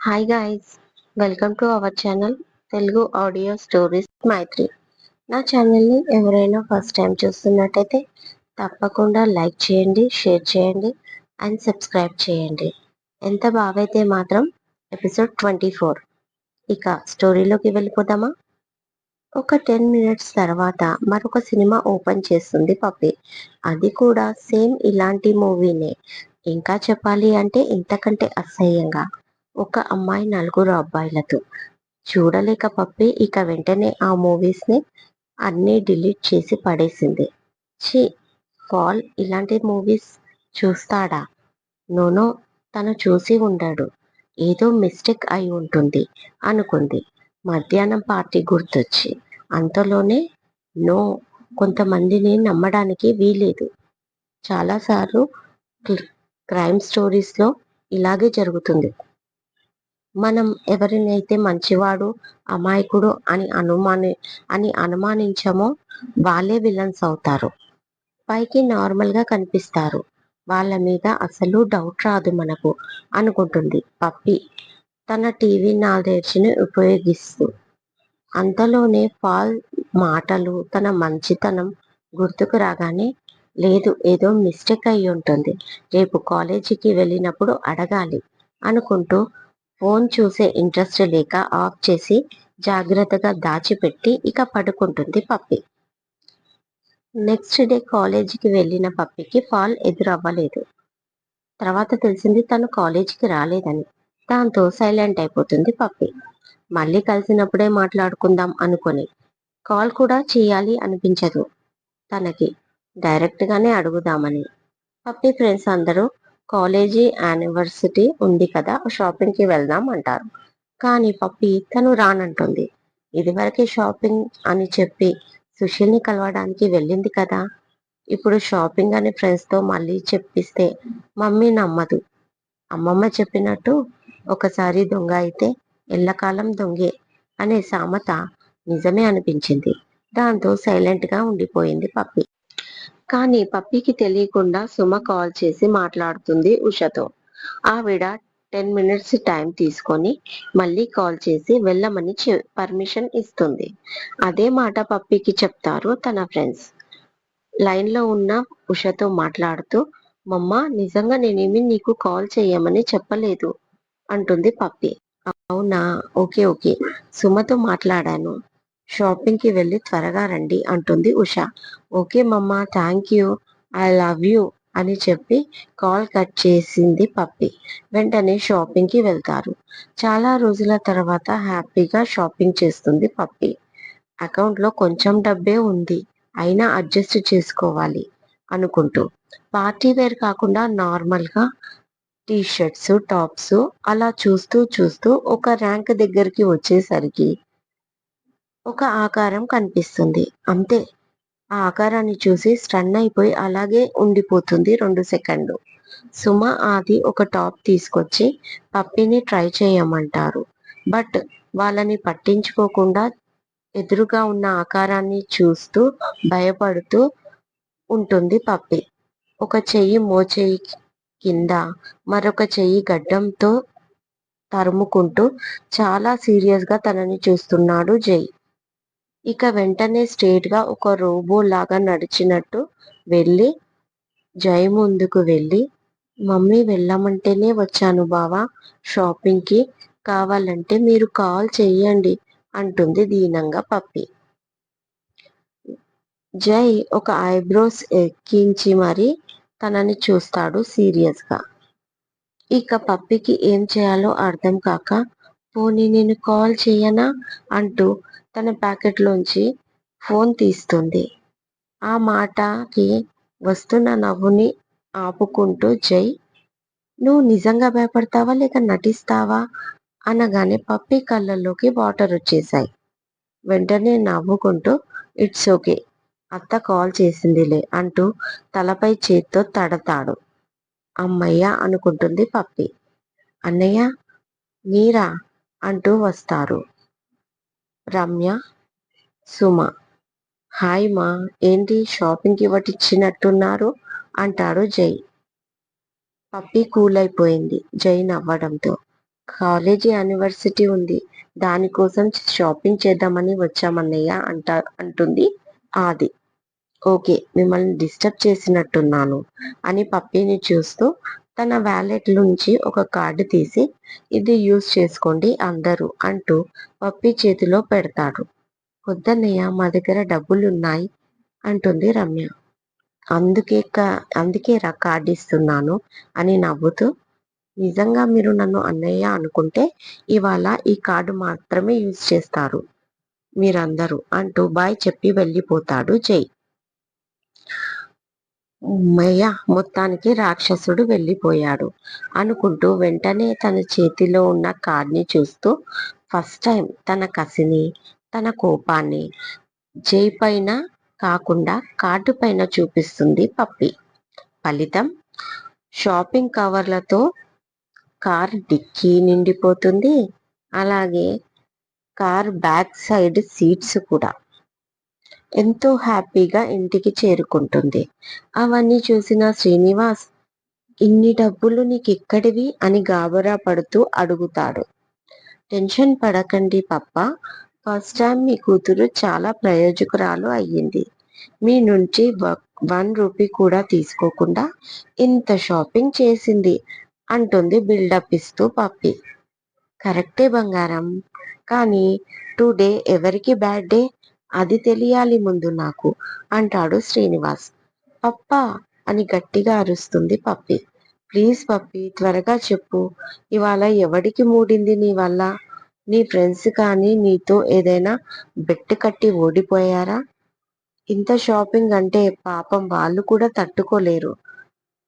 Hi guys, welcome to our channel Telugu audio stories Maitri. నా ఛానల్ని ఎవరైనా ఫస్ట్ టైం చూస్తున్నట్టయితే తప్పకుండా లైక్ చేయండి, షేర్ చేయండి అండ్ సబ్స్క్రైబ్ చేయండి. ఎంత బాగైతే మాత్రం ఎపిసోడ్ 24. ఇక స్టోరీలోకి వెళ్ళిపోదామా? ఒక 10 మినిట్స్ తర్వాత మరొక సినిమా ఓపెన్ చేస్తుంది పప్పి. అది కూడా సేమ్ ఇలాంటి మూవీనే. ఇంకా చెప్పాలి అంటే ఇంతకంటే అసహ్యంగా. ఒక అమ్మాయి నలుగురు అబ్బాయిలతో. చూడలేక పప్పి ఇక వెంటనే ఆ మూవీస్ ని అన్నీ డిలీట్ చేసి పడేసింది. ఛీ, పాల్ ఇలాంటి మూవీస్ చూస్తాడా? నోనో, తను చూసి ఉండడు. ఏదో మిస్టేక్ అయి ఉంటుంది అనుకుంది. మధ్యాహ్నం పార్టీ గుర్తొచ్చి అంతలోనే నో, కొంతమందిని నమ్మడానికి వీలేదు. చాలాసార్లు క్రైమ్ స్టోరీస్ లో ఇలాగే జరుగుతుంది. మనం ఎవరినైతే మంచివాడు, అమాయకుడు అని అనుమానించమో వాళ్ళే విలన్స్ అవుతారు. పైకి నార్మల్ గా కనిపిస్తారు. వాళ్ళ మీద అసలు డౌట్ రాదు మనకు అనుకుంటుంది పప్పి తన టీవీ నాలెడ్జ్ ని ఉపయోగిస్తూ. అంతలోనే పాల్ మాటలు, తన మంచితనం గుర్తుకు రాగానే లేదు, ఏదో మిస్టేక్ అయి ఉంటుంది, రేపు కాలేజీకి వెళ్ళినప్పుడు అడగాలి అనుకుంటూ ఫోన్ చూసే ఇంట్రెస్ట్ లేక ఆఫ్ చేసి జాగ్రత్తగా దాచిపెట్టి ఇక పడుకుంటుంది పప్పి. నెక్స్ట్ డే కాలేజీకి వెళ్ళిన పప్పికి పాల్ ఎదురవ్వలేదు. తర్వాత తెలిసింది తను కాలేజీకి రాలేదని. దాంతో సైలెంట్ అయిపోతుంది పప్పి. మళ్ళీ కలిసినప్పుడే మాట్లాడుకుందాం అనుకొని కాల్ కూడా చేయాలి అనిపించదు తనకి. డైరెక్ట్ గానే అడుగుదామని. పప్పి ఫ్రెండ్స్ అందరూ కాలేజీ యానివర్సిటీ ఉంది కదా, షాపింగ్ కి వెళ్దాం అంటారు. కానీ పప్పి తను రానంటుంది. ఇదివరకే షాపింగ్ అని చెప్పి సుశీల్ని కలవడానికి వెళ్ళింది కదా, ఇప్పుడు షాపింగ్ అని ఫ్రెండ్స్ తో మళ్ళీ చెప్పిస్తే మమ్మీ నమ్మదు. అమ్మమ్మ చెప్పినట్టు ఒకసారి దొంగ అయితే ఎల్లకాలం దొంగే అనే సామెత నిజమే అనిపించింది. దాంతో సైలెంట్ గా ఉండిపోయింది పప్పి. కానీ పప్పికి తెలియకుండా సుమ కాల్ చేసి మాట్లాడుతుంది ఉషతో. ఆవిడ 10 మినిట్స్ టైం తీసుకొని మళ్ళీ కాల్ చేసి వెళ్ళమని పర్మిషన్ ఇస్తుంది. అదే మాట పప్పికి చెప్తారు తన ఫ్రెండ్స్. లైన్ లో ఉన్న ఉషతో మాట్లాడుతూ, మమ్మా, నిజంగా నేనేమి నీకు కాల్ చేయమని చెప్పలేదు అంటుంది పప్పి. అవునా, ఓకే ఓకే, సుమతో మాట్లాడాను, షాపింగ్ కి వెళ్ళి త్వరగా రండి అంటుంది ఉష. ఓకే మమ్మా, thank you, I love you అని చెప్పి కాల్ కట్ చేసింది పప్పి. వెంటనే షాపింగ్ కి వెళ్తారు. చాలా రోజుల తర్వాత హ్యాపీగా షాపింగ్ చేస్తుంది పప్పి. అకౌంట్ లో కొంచెం డబ్బే ఉంది, అయినా అడ్జస్ట్ చేసుకోవాలి అనుకుంటూ. పార్టీ వేర్ కాకుండా నార్మల్ గా టీ షర్ట్స్, టాప్స్ అలా చూస్తూ చూస్తూ ఒక ర్యాంక్ దగ్గరికి వచ్చేసరికి ఒక ఆకారం కనిపిస్తుంది. అంతే, ఆ ఆకారాన్ని చూసి స్టన్ అయిపోయి అలాగే ఉండిపోతుంది 2 సెకండ్లు. సుమ, ఆది ఒక టాప్ తీసుకొచ్చి పప్పిని ట్రై చేయమంటారు. బట్ వాళ్ళని పట్టించుకోకుండా ఎదురుగా ఉన్న ఆకారాన్ని చూస్తూ భయపడుతూ ఉంటుంది పప్పి. ఒక చెయ్యి మోచేయి కింద, మరొక చెయ్యి గడ్డంతో తరుముకుంటూ చాలా సీరియస్ గా తనని చూస్తున్నాడు జై. ఇక వెంటనే స్ట్రేట్ గా ఒక రోబో లాగా నడిచినట్టు వెళ్ళి జై ముందుకు వెళ్ళి, మమ్మీ వెళ్ళమంటేనే వచ్చాను బావా షాపింగ్ కి, కావాలంటే మీరు కాల్ చెయ్యండి అంటుంది దీనంగా పప్పి. జై ఒక ఐబ్రోస్ ఎక్కించి మరి తనని చూస్తాడు సీరియస్ గా. ఇక పప్పికి ఏం చేయాలో అర్థం కాక, పోనీ నేను కాల్ చేయనా అంటూ తన ప్యాకెట్ లోంచి ఫోన్ తీస్తుంది. ఆ మాటకి వస్తున్న నవ్వుని ఆపుకుంటూ జై, నువ్వు నిజంగా భయపడతావా లేక నటిస్తావా అనగానే పప్పి కళ్ళల్లోకి వాటర్ వచ్చేశాయి. వెంటనే నవ్వుకుంటూ, ఇట్స్ ఓకే, అత్త కాల్ చేసిందిలే అంటూ తలపై చేత్తో తడతాడు. అమ్మయ్య అనుకుంటుంది పప్పి. అన్నయ్య, మీరా అంటూ వస్తారు రమ్య, సుమ. హాయ్ మా, ఏంటి షాపింగ్ కి ఇవ్వటిచ్చినట్టున్నారు అంటాడు జై. పప్పి కూల్ అయిపోయింది జై నవ్వడంతో. కాలేజీ యానివర్సిటీ ఉంది, దానికోసం షాపింగ్ చేద్దామని వచ్చామన్నయ్య అంటుంది ఆది. ఓకే, మిమ్మల్ని డిస్టర్బ్ చేసినట్టున్నాను అని పప్పీని చూస్తూ తన వ్యాలెట్ నుంచి ఒక కార్డు తీసి ఇది యూజ్ చేసుకోండి అందరూ అంటూ పప్పీ చేతిలో పెడతాడు. వద్దన్నయ్య, మా దగ్గర డబ్బులున్నాయి అంటుంది రమ్య. అందుకే రా కార్డు ఇస్తున్నాను అని నవ్వుతూ, నిజంగా మీరు నన్ను అన్నయ్య అనుకుంటే ఇవాళ ఈ కార్డు మాత్రమే యూజ్ చేస్తారు మీరందరూ అంటూ బాయ్ చెప్పి వెళ్ళిపోతాడు జై. ఉమ్మయ్య, మొత్తానికి రాక్షసుడు వెళ్ళిపోయాడు అనుకుంటూ వెంటనే తన చేతిలో ఉన్న కార్డ్ని చూస్తూ ఫస్ట్ టైం తన కసిని, తన కోపాన్ని జై పైన కాకుండా కార్డు పైన చూపిస్తుంది పప్పి. ఫలితం, షాపింగ్ కవర్లతో కార్ డిక్కీ నిండిపోతుంది. అలాగే కార్ బ్యాక్ సైడ్ సీట్స్ కూడా. ఎంతో హ్యాపీగా ఇంటికి చేరుకుంటుంది. అవన్నీ చూసిన శ్రీనివాస్, ఇన్ని డబ్బులు నీకెక్కడివి అని గాబరా పడుతూ అడుగుతాడు. టెన్షన్ పడకండి పప్ప, ఫస్ట్ టైం మీ కూతురు చాలా ప్రయోజకురాలు అయ్యింది. మీ నుంచి 1 రూపీ కూడా తీసుకోకుండా ఇంత షాపింగ్ చేసింది అంటుంది బిల్డప్ ఇస్తూ పప్పి. కరెక్టే బంగారం, కానీ టుడే ఎవరికి బ్యాడ్ డే అది తెలియాలి ముందు నాకు అంటాడు శ్రీనివాస్. పప్పా అని గట్టిగా అరుస్తుంది పప్పి. ప్లీజ్ పప్పి, త్వరగా చెప్పు, ఇవాళ ఎవడికి మూడింది నీ వల్ల? నీ ఫ్రెండ్స్ కానీ నీతో ఏదైనా బెట్టు కట్టి ఓడిపోయారా? ఇంత షాపింగ్ అంటే పాపం వాళ్ళు కూడా తట్టుకోలేరు.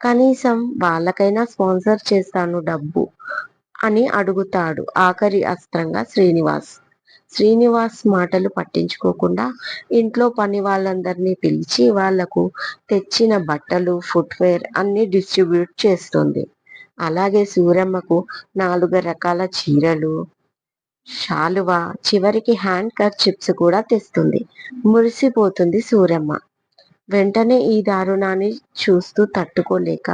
కనీసం వాళ్ళకైనా స్పాన్సర్ చేస్తాను డబ్బు అని అడుగుతాడు ఆఖరి అస్త్రంగా శ్రీనివాస్. శ్రీనివాస్ మాటలు పట్టించుకోకుండా ఇంట్లో పని వాళ్ళందరినీ పిలిచి వాళ్లకు తెచ్చిన బట్టలు, ఫుట్వేర్ అన్ని డిస్ట్రిబ్యూట్ చేస్తుంది. అలాగే సూరమ్మకు 4 రకాల చీరలు, శాలువా, చివరికి హ్యాండ్ కర్చీఫ్స్ కూడా తెస్తుంది. మురిసిపోతుంది సూరమ్మ. వెంటనే ఈ దారుణాన్ని చూస్తూ తట్టుకోలేక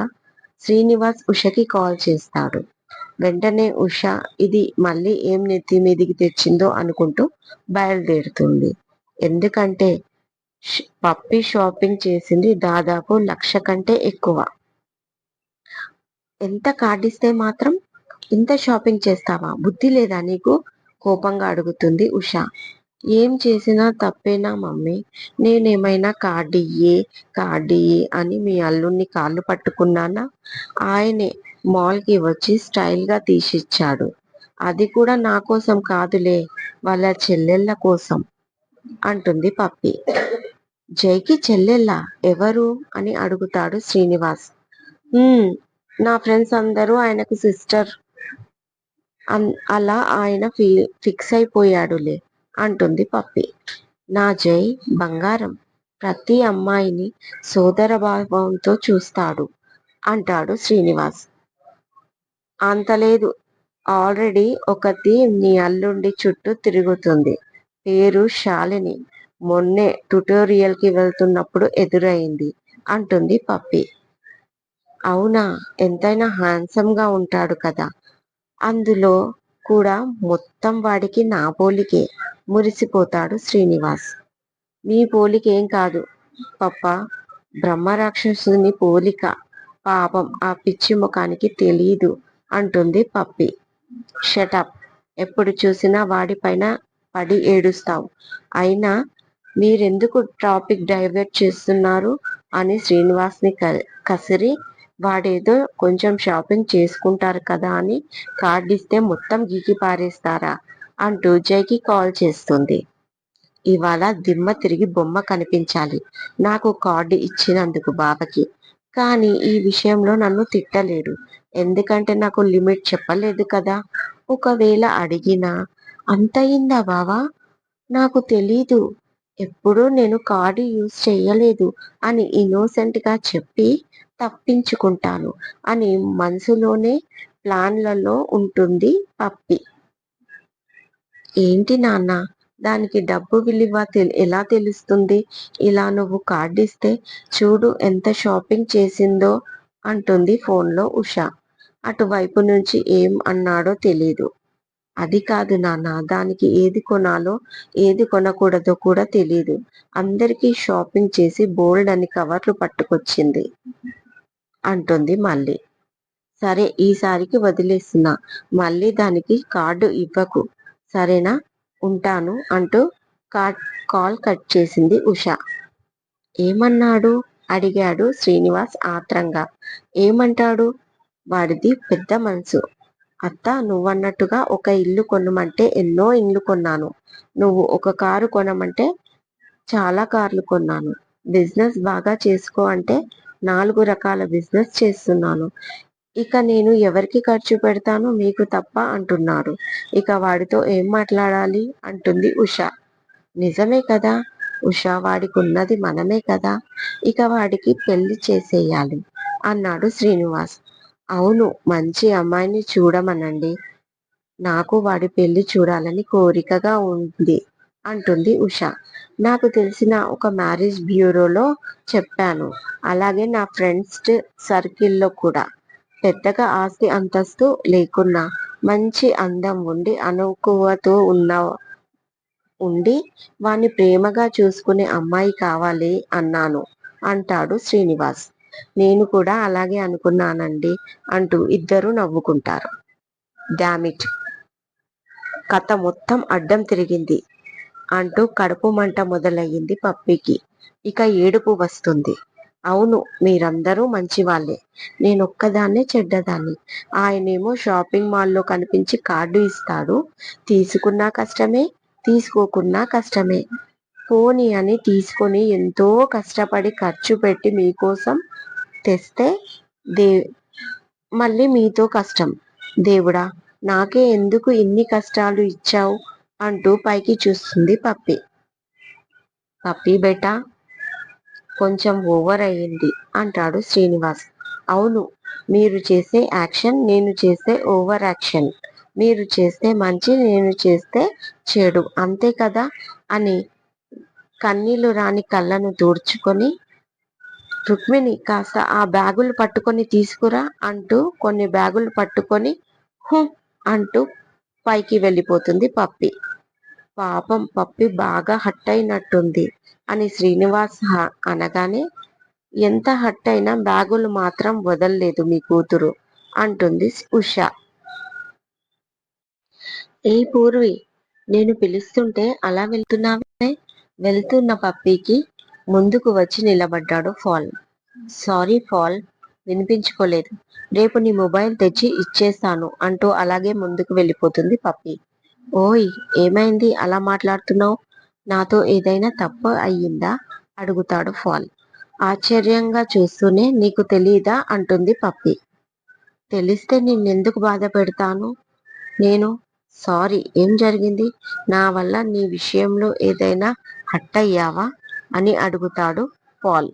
శ్రీనివాస్ ఉషకి కాల్ చేస్తాడు. వెంటనే ఉష ఇది మళ్ళీ ఏం నెత్తి మీదికి తెచ్చిందో అనుకుంటూ బయలుదేరుతుంది. ఎందుకంటే పప్పి షాపింగ్ చేసింది దాదాపు 1,00,000 కంటే ఎక్కువ. ఎంత కార్డిస్తే మాత్రం ఇంత షాపింగ్ చేస్తావా? బుద్ధి లేదా నీకు? కోపంగా అడుగుతుంది ఉష. ఏం చేసినా తప్పేనా మమ్మీ? నేనేమైనా కార్డియ్యే అని మీ అల్లుణ్ణి కాళ్ళు పట్టుకున్నానా? ఆయనే మాల్కి వచ్చి స్టైల్గా తీసిచ్చాడు. అది కూడా నా కోసం కాదులే, వాళ్ళ చెల్లెళ్ళ కోసం అంటుంది పప్పి. జైకి చెల్లెళ్ళ ఎవరు అని అడుగుతాడు శ్రీనివాస్. నా ఫ్రెండ్స్ అందరూ ఆయనకు సిస్టర్, అలా ఆయన ఫిక్స్ అయిపోయాడులే అంటుంది పప్పి. నా జై బంగారం, ప్రతి అమ్మాయిని సోదర భావంతో చూస్తాడు అంటాడు శ్రీనివాస్. అంతలేదు, ఆల్రెడీ ఒకటి నీ అల్లుండి చుట్టూ తిరుగుతుంది. పేరు శాలిని. మొన్నే ట్యుటోరియల్కి వెళ్తున్నప్పుడు ఎదురైంది అంటుంది పప్పి. అవునా? ఎంతైనా హ్యాండ్సమ్గా ఉంటాడు కదా. అందులో కూడా మొత్తం వాడికి నా పోలికే, మురిసిపోతాడు శ్రీనివాస్. మీ పోలికేం కాదు పప్ప, బ్రహ్మరాక్షసుని పోలిక. పాపం ఆ పిచ్చి ముఖానికి తెలీదు అంటుంది పప్పి. షటప్, ఎప్పుడు చూసినా వాడిపైన పడి ఏడుస్తావు. అయినా మీరెందుకు టాపిక్ డైవర్ట్ చేస్తున్నారు అని శ్రీనివాస్ని కసిరి, వాడేదో కొంచెం షాపింగ్ చేసుకుంటారు కదా అని కార్డిస్తే మొత్తం గీకి పారేస్తారా అంటూ జైకి కాల్ చేస్తుంది. ఇవాళ దిమ్మ తిరిగి బొమ్మ కనిపించాలి నాకు కార్డు ఇచ్చినందుకు బావకి. కానీ ఈ విషయంలో నన్ను తిట్టలేడు, ఎందుకంటే నాకు లిమిట్ చెప్పలేదు కదా. ఒకవేళ అడిగినా అంతయిందా బావా, నాకు తెలీదు, ఎప్పుడూ నేను కార్డు యూజ్ చెయ్యలేదు అని ఇన్నోసెంట్గా చెప్పి తప్పించుకుంటాను అని మనసులోనే ప్లాన్లలో ఉంటుంది పప్పి. ఏంటి నాన్న, దానికి డబ్బు విలువ ఎలా తెలుస్తుంది? ఇలా నువ్వు కార్డిస్తే చూడు ఎంత షాపింగ్ చేసిందో అంటుంది ఫోన్లో ఉష. అటువైపు నుంచి ఏం అన్నాడో తెలీదు. అది కాదు నాన్న, దానికి ఏది కొనాలో ఏది కొనకూడదో కూడా తెలీదు. అందరికీ షాపింగ్ చేసి బోల్డ్ అని కవర్లు పట్టుకొచ్చింది అంటుంది మళ్ళీ. సరే, ఈసారికి వదిలేస్తున్నా. మళ్ళీ దానికి కార్డు ఇవ్వకు, సరేనా? ఉంటాను అంటూ కాల్ కట్ చేసింది ఉష. ఏమన్నాడు? అడిగాడు శ్రీనివాస్ ఆత్రంగా. ఏమంటాడు? వాడిది పెద్ద మనసు. అత్త, నువ్వన్నట్టుగా ఒక ఇల్లు కొనమంటే ఎన్నో ఇల్లు కొన్నాను. నువ్వు ఒక కారు కొనమంటే చాలా కార్లు కొన్నాను. బిజినెస్ బాగా చేసుకో అంటే 4 రకాల బిజినెస్ చేస్తున్నాను. ఇక నేను ఎవరికి ఖర్చు పెడతాను, మీకు తప్ప అంటున్నాడు. ఇక వాడితో ఏం మాట్లాడాలి అంటుంది ఉష. నిజమే కదా ఉష, వాడికి ఉన్నది మనమే కదా, ఇక వాడికి పెళ్లి చేసేయాలి అన్నాడు శ్రీనివాస్. అవును, మంచి అమ్మాయిని చూడమనండి. నాకు వాడి పెళ్లి చూడాలని కోరికగా ఉంది అంటుంది ఉష. నాకు తెలిసిన ఒక మ్యారేజ్ బ్యూరోలో చెప్పాను. అలాగే నా ఫ్రెండ్స్ సర్కిల్లో కూడా. పెద్దగా ఆస్తి అంతస్తు లేకున్నా మంచి అందం ఉండి అనుకువతో ఉండి వాణ్ణి ప్రేమగా చూసుకునే అమ్మాయి కావాలి అన్నాను అంటాడు శ్రీనివాస్. నేను కూడా అలాగే అనుకున్నానండి అంటూ ఇద్దరు నవ్వుకుంటారు. డామిట్, కథ మొత్తం అడ్డం తిరిగింది అంటూ కడుపు మంట మొదలయ్యింది పప్పికి. ఇక ఏడుపు వస్తుంది. అవును, మీరందరూ మంచివాళ్లే, నేనొక్కదాన్నే చెడ్డదాన్ని. ఆయనేమో షాపింగ్ మాల్లో కనిపించి కార్డు ఇస్తాడు. తీసుకున్నా కష్టమే, తీసుకోకున్నా కష్టమే. పోనీ అని తీసుకొని ఎంతో కష్టపడి ఖర్చు పెట్టి మీకోసం తెస్తే మళ్ళీ మీతో కష్టం. దేవుడా, నాకే ఎందుకు ఇన్ని కష్టాలు ఇచ్చావు అంటూ పైకి చూస్తుంది పప్పి. పప్పి బేటా, కొంచెం ఓవర్ అయ్యింది అంటాడు శ్రీనివాస్. అవును, మీరు చేసే యాక్షన్, నేను చేసే ఓవర్ యాక్షన్. మీరు చేస్తే మంచి, నేను చేస్తే చెడు, అంతే కదా అని కన్నీళ్లు రాని కళ్ళను తుడుచుకొని, రుక్మిణి, కాస్త ఆ బ్యాగులు పట్టుకొని తీసుకురా అంటూ కొన్ని బ్యాగులు పట్టుకొని హు అంటూ పైకి వెళ్ళిపోతుంది పప్పి. పాపం పప్పి బాగా హట్ అయినట్టుంది అని శ్రీనివాస్ అనగానే, ఎంత హట్ అయినా బ్యాగులు మాత్రం వదల్లేదు మీ కూతురు అంటుంది ఉష. ఏ పూర్వి, నేను పిలుస్తుంటే అలా వెళ్తున్నావే? వెళ్తున్న పప్పికి ముందుకు వచ్చి నిలబడ్డాడు ఫాల్. సారీ ఫాల్, వినిపించుకోలేదు. రేపు నీ మొబైల్ తెచ్చి ఇచ్చేస్తాను అంటూ అలాగే ముందుకు వెళ్ళిపోతుంది పప్పి. ఓయ్, ఏమైంది అలా మాట్లాడుతున్నావు? నాతో ఏదైనా తప్పు అయ్యిందా అడుగుతాడు ఫాల్ ఆశ్చర్యంగా చూస్తూనే. నీకు తెలీదా అంటుంది పప్పి. తెలిస్తే నిన్నెందుకు బాధ పెడతాను నేను. సారీ, ఏం జరిగింది? నా వల్ల నీ విషయంలో ఏదైనా హట్ అయ్యావా అని అడుగుతాడు పాల్.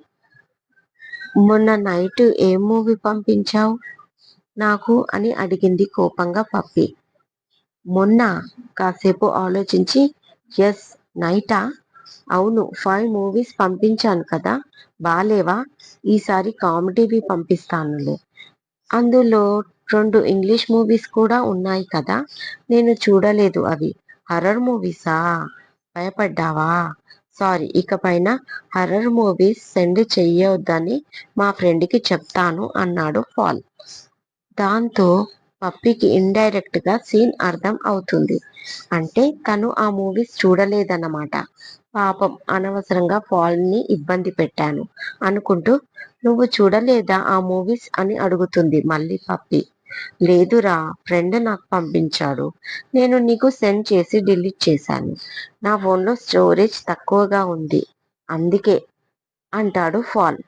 మొన్న నైట్ ఏ మూవీ పంపించావు నాకు అని అడిగింది కోపంగా పప్పి. మొన్న కాసేపు ఆలోచించి, ఎస్, నైటా? అవును, 5 మూవీస్ పంపించాను కదా, బాలేవా? ఈసారి కామెడీవి పంపిస్తానులే. అందులో 2 ఇంగ్లీష్ మూవీస్ కూడా ఉన్నాయి కదా, నేను చూడలేదు అవి. హర్రర్ మూవీసా? భయపడ్డావా? సారీ, ఇకపైన హర్రర్ మూవీస్ సెండ్ చెయ్యొద్దని మా ఫ్రెండ్కి చెప్తాను అన్నాడు ఫాల్. దాంతో పప్పికి ఇండైరెక్ట్ గా సీన్ అర్థం అవుతుంది. అంటే తను ఆ మూవీస్ చూడలేదన్నమాట. పాపం, అనవసరంగా ఫాల్ ని ఇబ్బంది పెట్టాను అనుకుంటూ, నువ్వు చూడలేదా ఆ మూవీస్ అని అడుగుతుంది మళ్ళీ పప్పి. లేదురా, ఫ్రెండ్ నాకు పంపించాడు. నేను నీకు సెండ్ చేసి డిలీట్ చేశాను. నా ఫోన్లో స్టోరేజ్ తక్కువగా ఉంది అందుకే అంటాడు ఫాల్.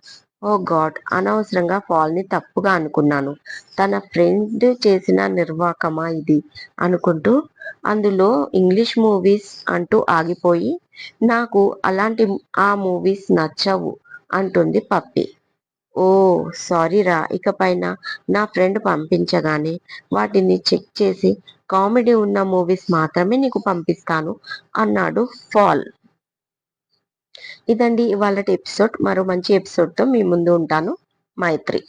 ఓ గాడ్, అనవసరంగా ఫాల్ ని తప్పుగా అనుకున్నాను. తన ఫ్రెండ్ చేసిన నిర్వాకమా ఇది అనుకుంటూ, అందులో ఇంగ్లీష్ మూవీస్ అంటూ ఆగిపోయి, నాకు అలాంటి ఆ మూవీస్ నచ్చవు అంటుంది పప్పి. ఓ సారీరా, ఇకపైన నా ఫ్రెండ్ పంపించగానే వాటిని చెక్ చేసి కామెడీ ఉన్న మూవీస్ మాత్రమే నీకు పంపిస్తాను అన్నాడు ఫాల్. ఇదండి ఇవాళ ఎపిసోడ్. మరో మంచి ఎపిసోడ్తో మీ ముందు ఉంటాను. మైత్రి.